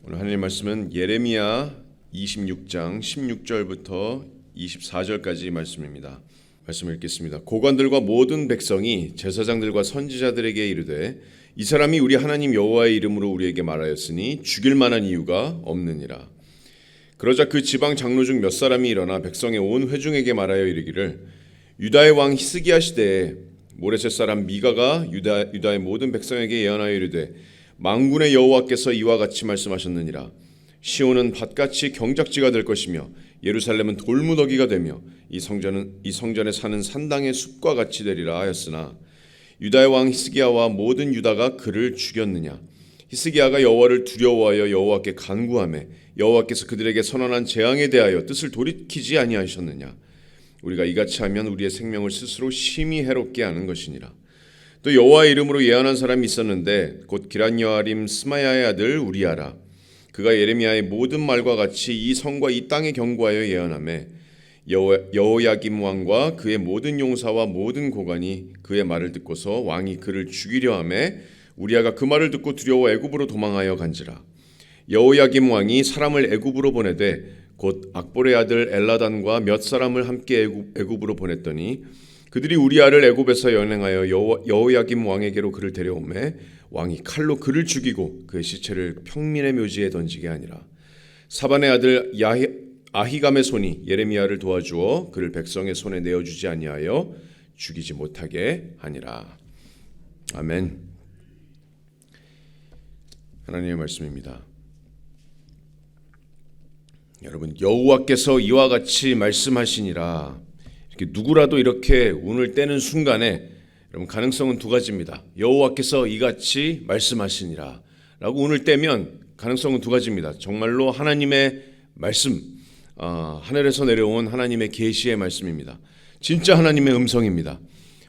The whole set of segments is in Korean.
오늘 하나님 말씀은 예레미야 26장 16절부터 24절까지 말씀입니다. 말씀 읽겠습니다. 고관들과 모든 백성이 제사장들과 선지자들에게 이르되 이 사람이 우리 하나님 여호와의 이름으로 우리에게 말하였으니 죽일 만한 이유가 없느니라. 그러자 그 지방 장로 중 몇 사람이 일어나 백성의 온 회중에게 말하여 이르기를 유다의 왕 히스기야 시대에 모레셋 사람 미가가 유다의 모든 백성에게 예언하여 이르되 만군의 여호와께서 이와 같이 말씀하셨느니라. 시온은 밭같이 경작지가 될 것이며 예루살렘은 돌무더기가 되며 이 성전에 사는 산당의 숲과 같이 되리라 하였으나 유다의 왕 히스기야와 모든 유다가 그를 죽였느냐. 히스기야가 여호와를 두려워하여 여호와께 간구하매 여호와께서 그들에게 선언한 재앙에 대하여 뜻을 돌이키지 아니하셨느냐. 우리가 이같이 하면 우리의 생명을 스스로 심히 해롭게 하는 것이니라. 또 여호와의 이름으로 예언한 사람이 있었는데 곧 기럇여아림 스마야의 아들 우리아라. 그가 예레미야의 모든 말과 같이 이 성과 이 땅에 경고하여 예언하매 여호야김 왕과 그의 모든 용사와 모든 고관이 그의 말을 듣고서 왕이 그를 죽이려 하매 우리아가 그 말을 듣고 두려워 애굽으로 도망하여 간지라. 여호야김 왕이 사람을 애굽으로 보내되 곧 악볼의 아들 엘라단과 몇 사람을 함께 애굽으로 보냈더니 그들이 우리아를 애굽에서 연행하여 여호야김 왕에게로 그를 데려오매 왕이 칼로 그를 죽이고 그의 시체를 평민의 묘지에 던지게 하니라. 사반의 아들 아히감의 손이 예레미야를 도와주어 그를 백성의 손에 내어주지 아니하여 죽이지 못하게 하니라. 아멘. 하나님의 말씀입니다. 여러분, 여호와께서 이와 같이 말씀하시니라. 이렇게 누구라도 이렇게 운을 떼는 순간에 여러분 가능성은 두 가지입니다. 여호와께서 이같이 말씀하시니라 라고 운을 떼면 가능성은 두 가지입니다. 정말로 하나님의 말씀, 하늘에서 내려온 하나님의 계시의 말씀입니다. 진짜 하나님의 음성입니다.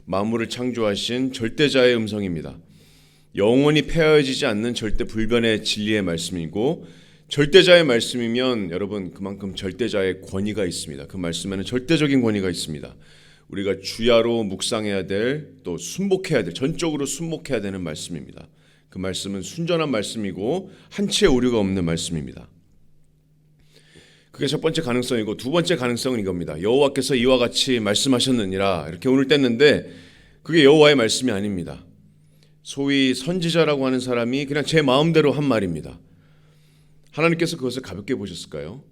만물을 창조하신 절대자의 음성입니다. 영원히 폐하여지지 않는 절대 불변의 진리의 말씀이고 절대자의 말씀이면 여러분 그만큼 절대자의 권위가 있습니다. 그 말씀에는 절대적인 권위가 있습니다. 우리가 주야로 묵상해야 될, 또 순복해야 될, 전적으로 순복해야 되는 말씀입니다. 그 말씀은 순전한 말씀이고 한치의 오류가 없는 말씀입니다. 그게 첫 번째 가능성이고 두 번째 가능성은 이겁니다. 여호와께서 이와 같이 말씀하셨느니라 이렇게 오늘 뗐는데 그게 여호와의 말씀이 아닙니다. 소위 선지자라고 하는 사람이 그냥 제 마음대로 한 말입니다. 하나님께서 그것을 가볍게 보셨을까요?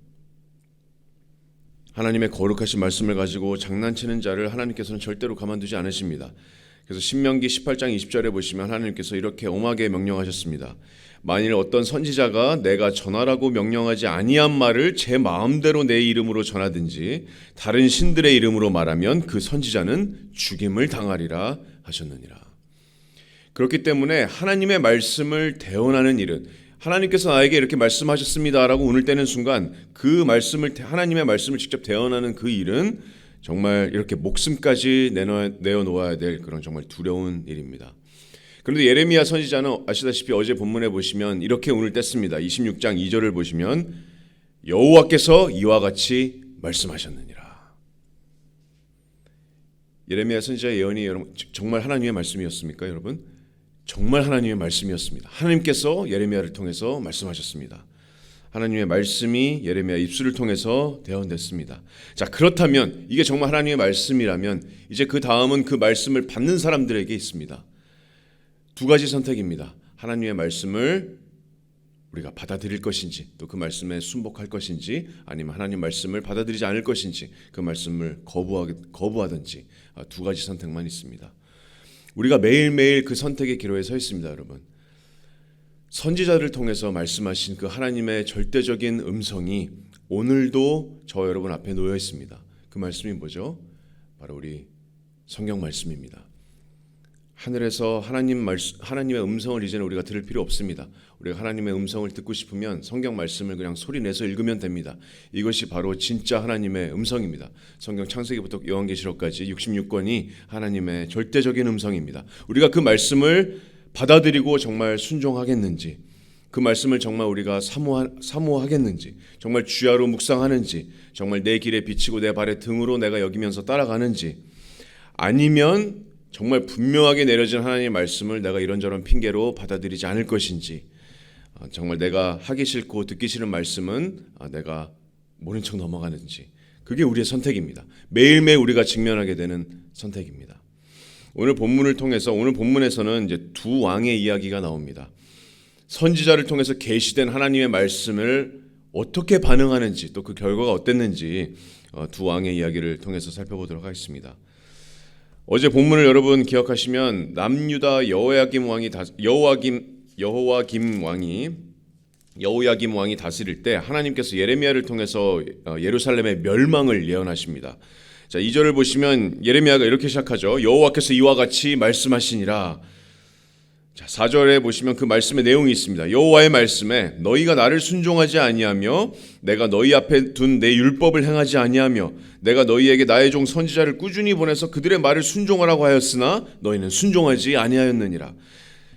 하나님의 거룩하신 말씀을 가지고 장난치는 자를 하나님께서는 절대로 가만두지 않으십니다. 그래서 신명기 18장 20절에 보시면 하나님께서 이렇게 엄하게 명령하셨습니다. 만일 어떤 선지자가 내가 전하라고 명령하지 아니한 말을 제 마음대로 내 이름으로 전하든지 다른 신들의 이름으로 말하면 그 선지자는 죽임을 당하리라 하셨느니라. 그렇기 때문에 하나님의 말씀을 대언하는 일은 하나님께서 나에게 이렇게 말씀하셨습니다라고 운을 떼는 순간 그 말씀을 하나님의 말씀을 직접 대언하는 그 일은 정말 이렇게 목숨까지 내어놓아야 될 그런 정말 두려운 일입니다. 그런데 예레미야 선지자는 아시다시피 어제 본문에 보시면 이렇게 운을 뗐습니다. 26장 2절을 보시면 여호와께서 이와 같이 말씀하셨느니라. 예레미야 선지자의 예언이 여러분 정말 하나님의 말씀이었습니까, 여러분? 정말 하나님의 말씀이었습니다. 하나님께서 예레미야를 통해서 말씀하셨습니다. 하나님의 말씀이 예레미야 입술을 통해서 대언됐습니다. 자, 그렇다면 이게 정말 하나님의 말씀이라면 이제 그 다음은 그 말씀을 받는 사람들에게 있습니다. 두 가지 선택입니다. 하나님의 말씀을 우리가 받아들일 것인지 또 그 말씀에 순복할 것인지 아니면 하나님 말씀을 받아들이지 않을 것인지 그 말씀을 거부하든지 두 가지 선택만 있습니다. 우리가 매일매일 그 선택의 기로에 서 있습니다, 여러분. 선지자를 통해서 말씀하신 그 하나님의 절대적인 음성이 오늘도 저 여러분 앞에 놓여 있습니다. 그 말씀이 뭐죠? 바로 우리 성경 말씀입니다. 하늘에서 하나님의 음성을 이제는 우리가 들을 필요 없습니다. 우리가 하나님의 음성을 듣고 싶으면 성경 말씀을 그냥 소리 내서 읽으면 됩니다. 이것이 바로 진짜 하나님의 음성입니다. 성경 창세기부터 요한계시록까지 66권이 하나님의 절대적인 음성입니다. 우리가 그 말씀을 받아들이고 정말 순종하겠는지, 그 말씀을 정말 우리가 사모하겠는지, 정말 주야로 묵상하는지, 정말 내 길에 비치고 내 발의 등으로 내가 여기면서 따라가는지, 아니면 정말 분명하게 내려진 하나님의 말씀을 내가 이런저런 핑계로 받아들이지 않을 것인지, 정말 내가 하기 싫고 듣기 싫은 말씀은 내가 모른 척 넘어가는지, 그게 우리의 선택입니다. 매일매일 우리가 직면하게 되는 선택입니다. 오늘 본문을 통해서, 오늘 본문에서는 이제 두 왕의 이야기가 나옵니다. 선지자를 통해서 계시된 하나님의 말씀을 어떻게 반응하는지, 또 그 결과가 어땠는지 두 왕의 이야기를 통해서 살펴보도록 하겠습니다. 어제 본문을 여러분 기억하시면 남유다 여호야김 왕이 다스릴 때 하나님께서 예레미야를 통해서 예루살렘의 멸망을 예언하십니다. 자, 2절을 보시면 예레미야가 이렇게 시작하죠. 여호와께서 이와 같이 말씀하시니라. 자, 4절에 보시면 그 말씀의 내용이 있습니다. 여호와의 말씀에 너희가 나를 순종하지 아니하며 내가 너희 앞에 둔 내 율법을 행하지 아니하며 내가 너희에게 나의 종 선지자를 꾸준히 보내서 그들의 말을 순종하라고 하였으나 너희는 순종하지 아니하였느니라.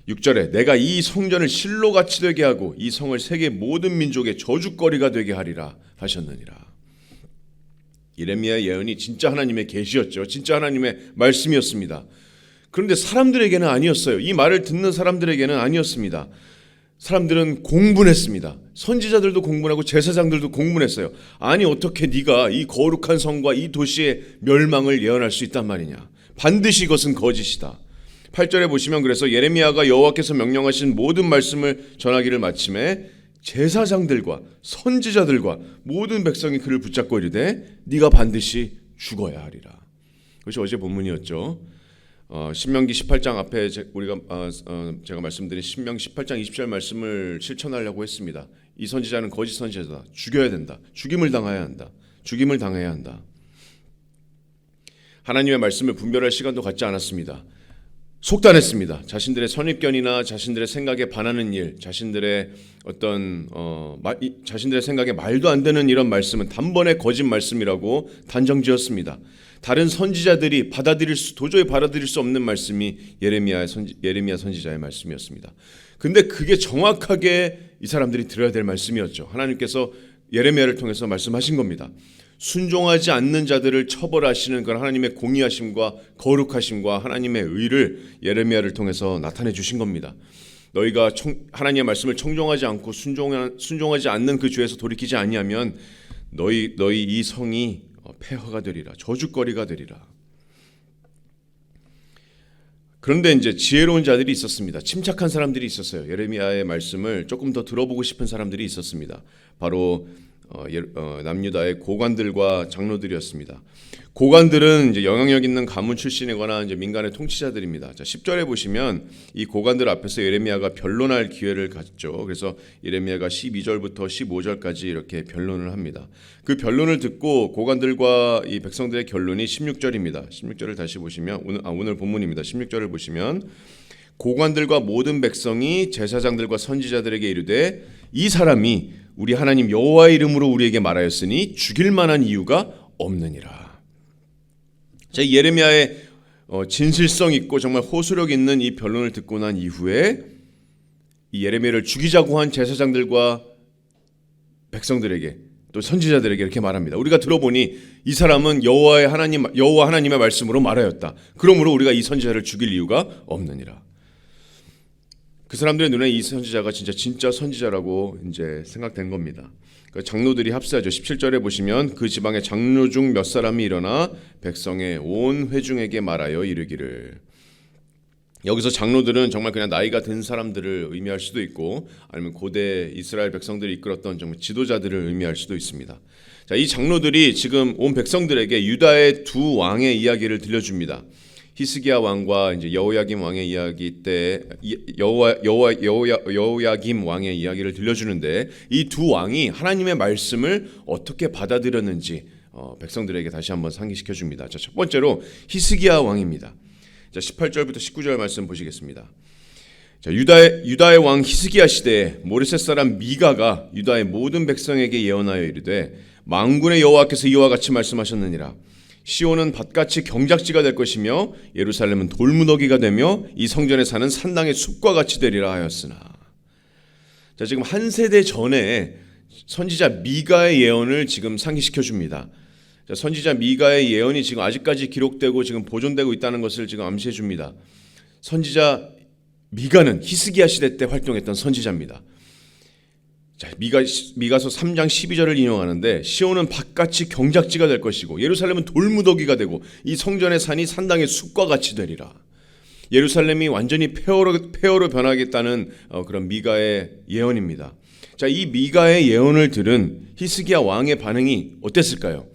6절에 내가 이 성전을 실로같이 되게 하고 이 성을 세계 모든 민족의 저주거리가 되게 하리라 하셨느니라. 예레미야의 예언이 진짜 하나님의 계시였죠. 진짜 하나님의 말씀이었습니다. 그런데 사람들에게는 아니었어요. 이 말을 듣는 사람들에게는 아니었습니다. 사람들은 공분했습니다. 선지자들도 공분하고 제사장들도 공분했어요. 아니 어떻게 네가 이 거룩한 성과 이 도시의 멸망을 예언할 수 있단 말이냐. 반드시 이것은 거짓이다. 8절에 보시면 그래서 예레미야가 여호와께서 명령하신 모든 말씀을 전하기를 마침에 제사장들과 선지자들과 모든 백성이 그를 붙잡고 이르되 네가 반드시 죽어야 하리라. 그것이 어제 본문이었죠. 신명기 18장 앞에 제가 말씀드린 신명기 18장 20절 말씀을 실천하려고 했습니다. 이 선지자는 거짓 선지자다. 죽여야 된다. 죽임을 당해야 한다. 죽임을 당해야 한다. 하나님의 말씀을 분별할 시간도 갖지 않았습니다. 속단했습니다. 자신들의 선입견이나 자신들의 생각에 반하는 일, 자신들의 자신들의 생각에 말도 안 되는 이런 말씀은 단번에 거짓 말씀이라고 단정지었습니다. 다른 선지자들이 도저히 받아들일 수 없는 말씀이 예레미야 선지자의 말씀이었습니다. 근데 그게 정확하게 이 사람들이 들어야 될 말씀이었죠. 하나님께서 예레미야를 통해서 말씀하신 겁니다. 순종하지 않는 자들을 처벌하시는 그런 하나님의 공의하심과 거룩하심과 하나님의 의를 예레미야를 통해서 나타내 주신 겁니다. 너희가 하나님의 말씀을 청종하지 않고 순종하지 않는 그 죄에서 돌이키지 아니하면 너희 이 성이 폐허가 되리라. 저주거리가 되리라. 그런데 이제 지혜로운 자들이 있었습니다. 침착한 사람들이 있었어요. 예레미야의 말씀을 조금 더 들어보고 싶은 사람들이 있었습니다. 바로 남유다의 고관들과 장로들이었습니다. 고관들은 이제 영향력 있는 가문 출신이거나 이제 민간의 통치자들입니다. 자, 10절에 보시면 이 고관들 앞에서 예레미야가 변론할 기회를 갖죠. 그래서 예레미야가 12절부터 15절까지 이렇게 변론을 합니다. 그 변론을 듣고 고관들과 이 백성들의 결론이 16절입니다. 16절을 다시 보시면 오늘 본문입니다. 16절을 보시면 고관들과 모든 백성이 제사장들과 선지자들에게 이르되 이 사람이 우리 하나님 여호와의 이름으로 우리에게 말하였으니 죽일 만한 이유가 없느니라. 자, 예레미야의 진실성 있고 정말 호소력 있는 이 변론을 듣고 난 이후에 이 예레미야를 죽이자고 한 제사장들과 백성들에게 또 선지자들에게 이렇게 말합니다. 우리가 들어보니 이 사람은 여호와 하나님의 말씀으로 말하였다. 그러므로 우리가 이 선지자를 죽일 이유가 없느니라. 그 사람들의 눈에 이 선지자가 진짜 선지자라고 이제 생각된 겁니다. 그 장로들이 합세하죠. 17절에 보시면 그 지방의 장로 중 몇 사람이 일어나 백성의 온 회중에게 말하여 이르기를. 여기서 장로들은 정말 그냥 나이가 든 사람들을 의미할 수도 있고 아니면 고대 이스라엘 백성들이 이끌었던 정말 지도자들을 의미할 수도 있습니다. 자, 이 장로들이 지금 온 백성들에게 유다의 두 왕의 이야기를 들려줍니다. 히스기야 왕과 이제 여호야김 왕의 이야기 때 여호야김 왕의 이야기를 들려주는데 이 두 왕이 하나님의 말씀을 어떻게 받아들였는지 백성들에게 다시 한번 상기시켜 줍니다. 자, 첫 번째로 히스기야 왕입니다. 자, 18절부터 19절 말씀 보시겠습니다. 자, 유다의 왕 히스기야 시대에 모레셋 사람 미가가 유다의 모든 백성에게 예언하여 이르되 만군의 여호와께서 이와 같이 말씀하셨느니라. 시온은 밭같이 경작지가 될 것이며 예루살렘은 돌무더기가 되며 이 성전에 사는 산당의 숲과 같이 되리라 하였으나. 자, 지금 한 세대 전에 선지자 미가의 예언을 지금 상기시켜 줍니다. 자, 선지자 미가의 예언이 지금 아직까지 기록되고 지금 보존되고 있다는 것을 지금 암시해 줍니다. 선지자 미가는 히스기야 시대 때 활동했던 선지자입니다. 자, 미가서 3장 12절을 인용하는데 시온은 바깥이 경작지가 될 것이고 예루살렘은 돌무더기가 되고 이 성전의 산이 산당의 숲과 같이 되리라. 예루살렘이 완전히 폐허로 변하겠다는 그런 미가의 예언입니다. 자, 이 미가의 예언을 들은 히스기야 왕의 반응이 어땠을까요?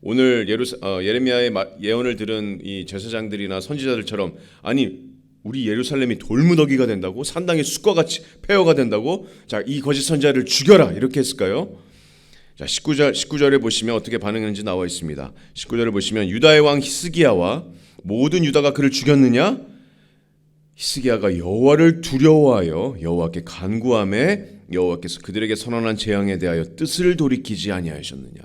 오늘 예레미야의 예언을 들은 이 제사장들이나 선지자들처럼 아니 우리 예루살렘이 돌무더기가 된다고? 산당의 숲과 같이 폐허가 된다고? 자, 이 거짓 선지자를 죽여라 이렇게 했을까요? 자, 19절에 보시면 어떻게 반응했는지 나와 있습니다. 19절을 보시면 유다의 왕 히스기야와 모든 유다가 그를 죽였느냐? 히스기야가 여호와를 두려워하여 여호와께 간구하매 여호와께서 그들에게 선언한 재앙에 대하여 뜻을 돌이키지 아니하셨느냐?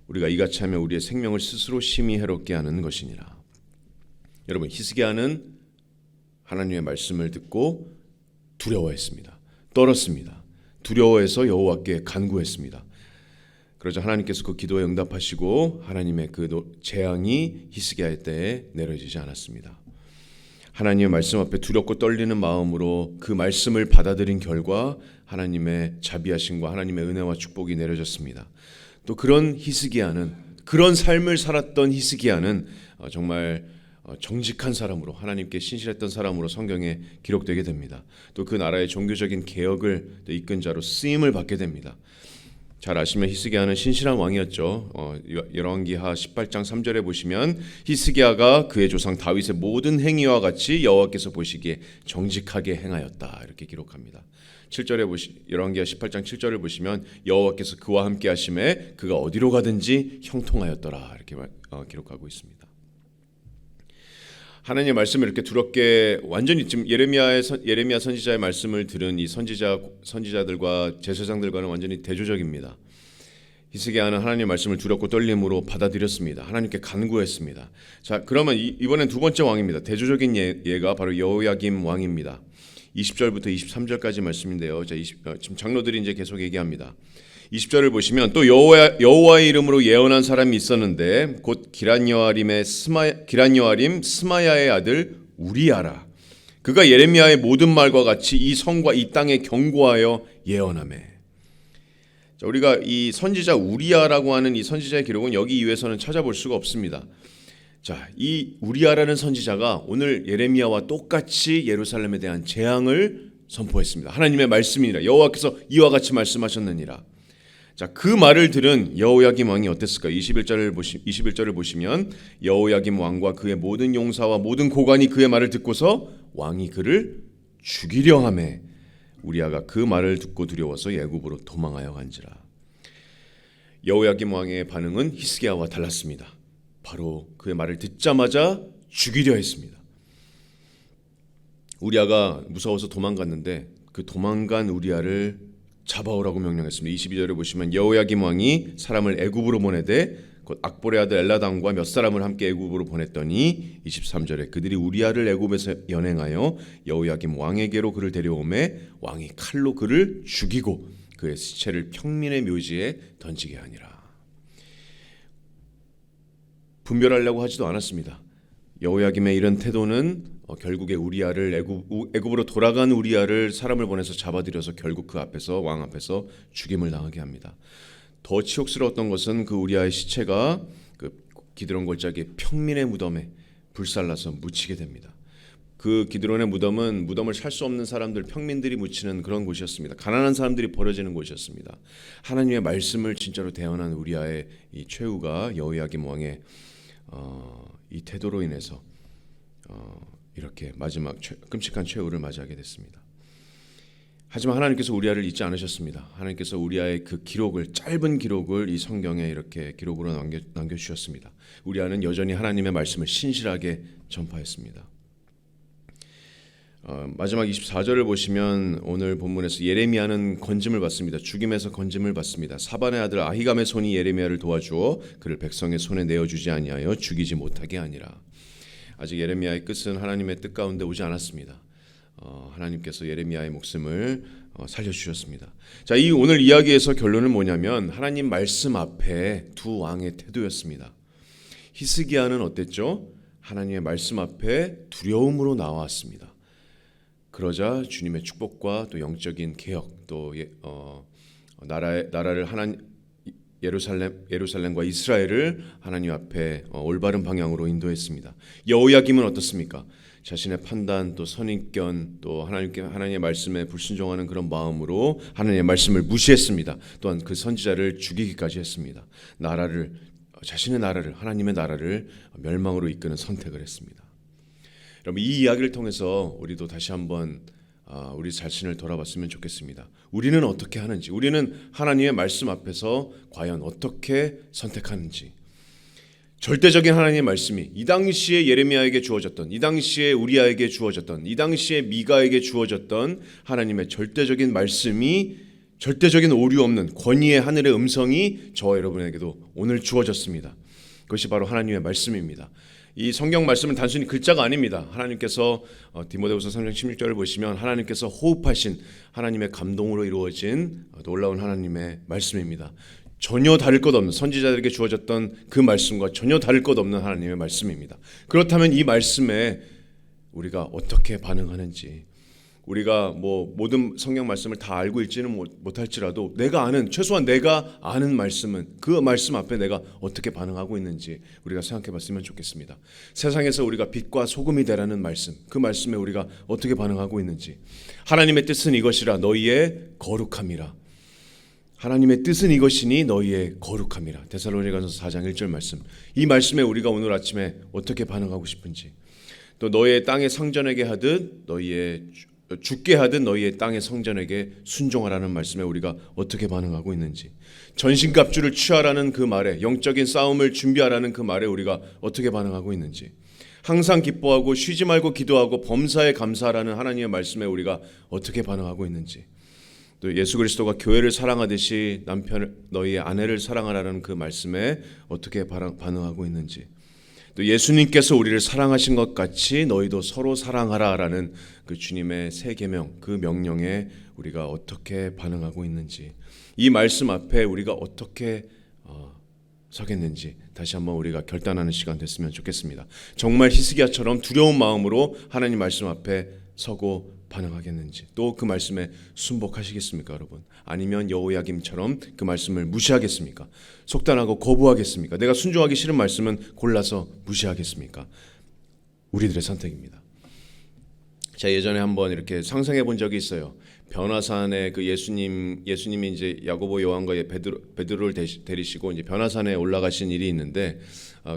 우리가 이같이 하면 우리의 생명을 스스로 심히 해롭게 하는 것이니라. 여러분, 히스기야는 하나님의 말씀을 듣고 두려워했습니다. 떨었습니다. 두려워해서 여호와께 간구했습니다. 그러자 하나님께서 그 기도에 응답하시고 하나님의 그 재앙이 히스기야의 때에 내려지지 않았습니다. 하나님의 말씀 앞에 두렵고 떨리는 마음으로 그 말씀을 받아들인 결과 하나님의 자비하심과 하나님의 은혜와 축복이 내려졌습니다. 또 그런 삶을 살았던 히스기야는 정말 정직한 사람으로 하나님께 신실했던 사람으로 성경에 기록되게 됩니다. 또 그 나라의 종교적인 개혁을 이끈 자로 쓰임을 받게 됩니다. 잘 아시면 히스기야는 신실한 왕이었죠. 열왕기하 18장 3절에 보시면 히스기야가 그의 조상 다윗의 모든 행위와 같이 여호와께서 보시기에 정직하게 행하였다 이렇게 기록합니다. 7절에 열왕기하 18장 7절을 보시면 여호와께서 그와 함께 하심에 그가 어디로 가든지 형통하였더라 이렇게 기록하고 있습니다. 하나님의 말씀을 이렇게 두렵게 완전히 지금 예레미야 선지자의 말씀을 들은 이 선지자들과 제사장들과는 완전히 대조적입니다. 히스기야는 하나님의 말씀을 두렵고 떨림으로 받아들였습니다. 하나님께 간구했습니다. 자, 그러면 이번엔 두 번째 왕입니다. 대조적인 예가 바로 여호야김 왕입니다. 20절부터 23절까지 말씀인데요. 자, 지금 장로들이 이제 계속 얘기합니다. 20절을 보시면 또 여호와의 이름으로 예언한 사람이 있었는데 곧 기란여아림 스마야의 아들 우리야라. 그가 예레미야의 모든 말과 같이 이 성과 이 땅에 경고하여 예언하매. 자, 우리가 이 선지자 우리야라고 하는 이 선지자의 기록은 여기 이외에서는 찾아볼 수가 없습니다. 자, 이 우리야라는 선지자가 오늘 예레미야와 똑같이 예루살렘에 대한 재앙을 선포했습니다. 하나님의 말씀이니라. 여호와께서 이와 같이 말씀하셨느니라. 자, 그 말을 들은 여호야김 왕이 어땠을까요? 21절을 보시면 여호야김 왕과 그의 모든 용사와 모든 고관이 그의 말을 듣고서 왕이 그를 죽이려 하매 우리야가 그 말을 듣고 두려워서 애굽으로 도망하여 간지라. 여호야김 왕의 반응은 히스기야와 달랐습니다. 바로 그의 말을 듣자마자 죽이려 했습니다. 우리야가 무서워서 도망갔는데 그 도망간 우리야를 잡아오라고 명령했습니다. 22절에 보시면 여호야김 왕이 사람을 애굽으로 보내되 곧 악보레 아들 엘라담과 몇 사람을 함께 애굽으로 보냈더니 23절에 그들이 우리야를 애굽에서 연행하여 여호야김 왕에게로 그를 데려오매 왕이 칼로 그를 죽이고 그의 시체를 평민의 묘지에 던지게 하니라. 분별하려고 하지도 않았습니다. 여호야김의 이런 태도는 결국에 우리야를 애굽으로 돌아간 우리야를 사람을 보내서 잡아들여서 결국 그 앞에서 왕 앞에서 죽임을 당하게 합니다. 더 치욕스러웠던 것은 그 우리야의 시체가 그 기드론 골짜기 평민의 무덤에 불살라서 묻히게 됩니다. 그 기드론의 무덤은 무덤을 살 수 없는 사람들 평민들이 묻히는 그런 곳이었습니다. 가난한 사람들이 버려지는 곳이었습니다. 하나님의 말씀을 진짜로 대언한 우리야의 이 최후가 여호야김 왕의 이 태도로 인해서 이렇게 마지막 끔찍한 최후를 맞이하게 됐습니다. 하지만 하나님께서 우리야를 잊지 않으셨습니다. 하나님께서 우리야의 그 기록을 짧은 기록을 이 성경에 이렇게 기록으로 남겨주셨습니다. 우리야는 여전히 하나님의 말씀을 신실하게 전파했습니다. 마지막 24절을 보시면 오늘 본문에서 예레미야는 건짐을 받습니다. 죽임에서 건짐을 받습니다. 사반의 아들 아히감의 손이 예레미야를 도와주어 그를 백성의 손에 내어주지 아니하여 죽이지 못하게 하니라. 아직 예레미야의 끝은 하나님의 뜻 가운데 오지 않았습니다. 하나님께서 예레미야의 목숨을 살려주셨습니다. 자, 이 오늘 이야기에서 결론은 뭐냐면 하나님 말씀 앞에 두 왕의 태도였습니다. 히스기야는 어땠죠? 하나님의 말씀 앞에 두려움으로 나왔습니다. 그러자 주님의 축복과 또 영적인 개혁, 또 나라를 예루살렘과 이스라엘을 하나님 앞에 올바른 방향으로 인도했습니다. 여호야김은 어떻습니까? 자신의 판단, 또 선입견, 또 하나님의 말씀에 불순종하는 그런 마음으로 하나님의 말씀을 무시했습니다. 또한 그 선지자를 죽이기까지 했습니다. 자신의 나라를, 하나님의 나라를 멸망으로 이끄는 선택을 했습니다. 여러분, 이 이야기를 통해서 우리도 다시 한번 우리 자신을 돌아봤으면 좋겠습니다. 우리는 어떻게 하는지, 우리는 하나님의 말씀 앞에서 과연 어떻게 선택하는지, 절대적인 하나님의 말씀이 이 당시에 예레미야에게 주어졌던, 이 당시에 우리아에게 주어졌던, 이 당시에 미가에게 주어졌던 하나님의 절대적인 말씀이, 절대적인 오류 없는 권위의 하늘의 음성이 저와 여러분에게도 오늘 주어졌습니다. 그것이 바로 하나님의 말씀입니다. 이 성경 말씀은 단순히 글자가 아닙니다. 하나님께서 디모데후서 3장 16절을 보시면 하나님께서 호흡하신 하나님의 감동으로 이루어진 놀라운 하나님의 말씀입니다. 전혀 다를 것 없는, 선지자들에게 주어졌던 그 말씀과 전혀 다를 것 없는 하나님의 말씀입니다. 그렇다면 이 말씀에 우리가 어떻게 반응하는지, 우리가 모든 성경 말씀을 다 알고 있지는 못할지라도 최소한 내가 아는 말씀은, 그 말씀 앞에 내가 어떻게 반응하고 있는지 우리가 생각해 봤으면 좋겠습니다. 세상에서 우리가 빛과 소금이 되라는 말씀, 그 말씀에 우리가 어떻게 반응하고 있는지. 하나님의 뜻은 이것이라 너희의 거룩함이라. 하나님의 뜻은 이것이니 너희의 거룩함이라. 데살로니가서 4장 1절 말씀. 이 말씀에 우리가 오늘 아침에 어떻게 반응하고 싶은지, 또 너희의 땅의 성전에게 하듯 죽게 하듯 너희의 땅의 성전에게 순종하라는 말씀에 우리가 어떻게 반응하고 있는지, 전신갑주를 취하라는 그 말에, 영적인 싸움을 준비하라는 그 말에 우리가 어떻게 반응하고 있는지, 항상 기뻐하고 쉬지 말고 기도하고 범사에 감사하라는 하나님의 말씀에 우리가 어떻게 반응하고 있는지, 또 예수 그리스도가 교회를 사랑하듯이 너희의 아내를 사랑하라는 그 말씀에 어떻게 반응하고 있는지, 또 예수님께서 우리를 사랑하신 것 같이 너희도 서로 사랑하라라는 그 주님의 새 계명, 그 명령에 우리가 어떻게 반응하고 있는지, 이 말씀 앞에 우리가 어떻게 서겠는지 다시 한번 우리가 결단하는 시간 됐으면 좋겠습니다. 정말 히스기야처럼 두려운 마음으로 하나님 말씀 앞에 서고 반응하겠는지, 또 그 말씀에 순복하시겠습니까, 여러분? 아니면 여호야김처럼 그 말씀을 무시하겠습니까? 속단하고 거부하겠습니까? 내가 순종하기 싫은 말씀은 골라서 무시하겠습니까? 우리들의 선택입니다. 제가 예전에 한번 이렇게 상상해 본 적이 있어요. 변화산에 그 예수님이 이제 야고보, 요한과 베드로를 데리시고 이제 변화산에 올라가신 일이 있는데,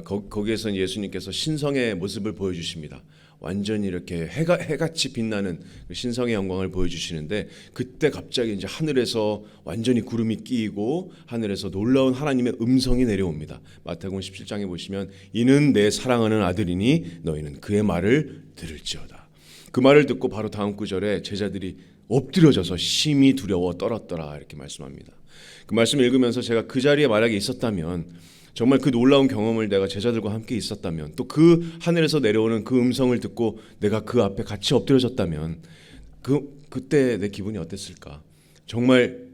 거기에서 예수님께서 신성의 모습을 보여주십니다. 완전히 이렇게 해같이 빛나는 신성의 영광을 보여주시는데, 그때 갑자기 이제 하늘에서 완전히 구름이 끼이고 하늘에서 놀라운 하나님의 음성이 내려옵니다. 마태복음 17장에 보시면 이는 내 사랑하는 아들이니 너희는 그의 말을 들을지어다. 그 말을 듣고 바로 다음 구절에 제자들이 엎드려져서 심히 두려워 떨었더라 이렇게 말씀합니다. 그 말씀을 읽으면서 제가 그 자리에 만약에 있었다면, 정말 그 놀라운 경험을 내가 제자들과 함께 있었다면, 또 그 하늘에서 내려오는 그 음성을 듣고 내가 그 앞에 같이 엎드려졌다면 그때 내 기분이 어땠을까? 정말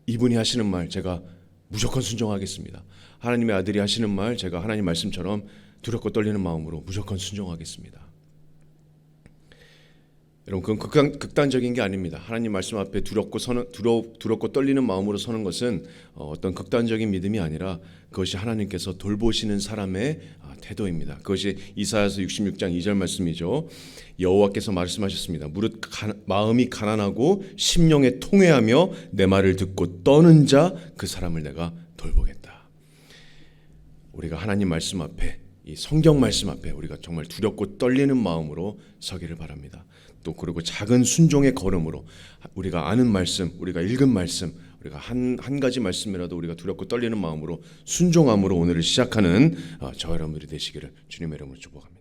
이분이 하시는 말 제가 무조건 순종하겠습니다. 하나님의 아들이 하시는 말 제가 하나님 말씀처럼 두렵고 떨리는 마음으로 무조건 순종하겠습니다. 여러분, 그건 극단적인 게 아닙니다. 하나님 말씀 앞에 두렵고 떨리는 마음으로 서는 것은 어떤 극단적인 믿음이 아니라 그것이 하나님께서 돌보시는 사람의 태도입니다. 그것이 이사야서 66장 2절 말씀이죠. 여호와께서 말씀하셨습니다. 무릇 마음이 가난하고 심령에 통회하며 내 말을 듣고 떠는 자 그 사람을 내가 돌보겠다. 우리가 하나님 말씀 앞에, 이 성경 말씀 앞에 우리가 정말 두렵고 떨리는 마음으로 서기를 바랍니다. 또 그리고 작은 순종의 걸음으로 우리가 아는 말씀, 우리가 읽은 말씀, 우리가 한 가지 말씀이라도 우리가 두렵고 떨리는 마음으로 순종함으로 오늘을 시작하는 저와 여러분들이 되시기를 주님의 이름으로 축복합니다.